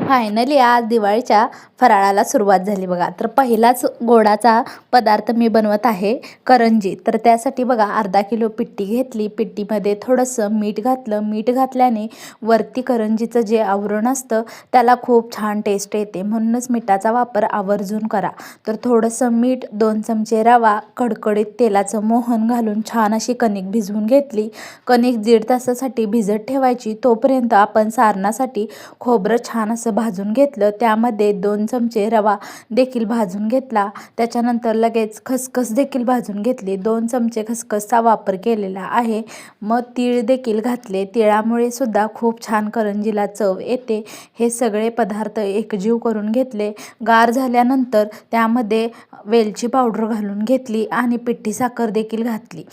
Finally आज दिवाळीच्या फराळाला सुरुवात झाली बघा. तर पहिलाच गोडाचा पदार्थ मी बनवत आहे करंजी. तर त्यासाठी बघा अर्धा किलो पिठी घेतली. पिठीमध्ये थोडंसं मीठ घातलं. मीठ घातल्याने वरती करंजीचं जे आवरण असतं त्याला खूप छान टेस्ट येते, म्हणूनच मिठाचा वापर आवर्जून करा. तर थोडंसं मीठ, 2 चमचे रवा, कडकडीत तेलाचं मोहन घालून छान अशी कणिक भिजवून घेतली. कणिक 1.5 तासासाठी भिजत ठेवायची. तोपर्यंत आपण सारणासाठी खोबरं छान असं भाजून घेतलं. त्यामध्ये 2 चमचे रवा देखील भाजून घेतला. त्याच्यानंतर लगेच खसखस देखील भाजून घेतली. 2 चमचे खसखसचा वापर केलेला आहे. मग तीळ देखील घातले. तिळामुळे सुद्धा खूप छान करंजीला चव येते. हे सगळे पदार्थ एकजीव करून घेतले. गार झाल्यानंतर त्यामध्ये वेलची पावडर घालून घेतली आणि पिठी साखर देखील घातली.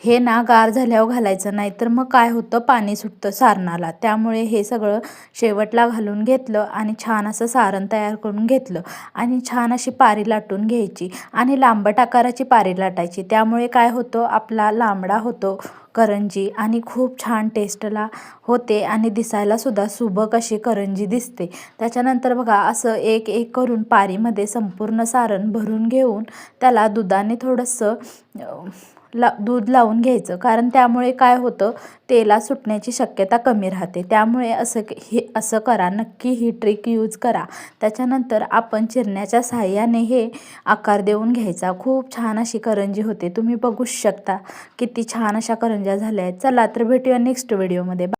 हे ना गार झाल्यावर घालायचं नाही तर मग काय होतं, पाणी सुटतं सारणाला. त्यामुळे हे सगळं शेवटला घालून घेतलं आणि छान असं सारण तयार करून घेतलं आणि छान अशी पारी लाटून घ्यायची आणि लांबट आकाराची पारी लाटायची. त्यामुळे काय होतं, आपला लांबडा होतो करंजी आणि खूप छान टेस्टला होते आणि दिसायला सुद्धा सुबक अशी करंजी दिसते. त्याच्यानंतर बघा असं एक एक करून पारीमध्ये संपूर्ण सारण भरून घेऊन त्याला दुधाने थोडंसं दूध लावून घ्यायचं, कारण त्यामुळे काय होतं, तेला सुटण्याची शक्यता कमी राहते. त्यामुळे असं करा, नक्की ही ट्रिक यूज करा. त्याच्यानंतर आपण चिरण्याच्या साहाय्याने हे आकार देऊन घ्यायचा. खूप छान अशी करंजी होते. तुम्ही बघू शकता किती छान अशा करंज्या झाल्या आहेत. चला तर भेटूया नेक्स्ट व्हिडिओमध्ये.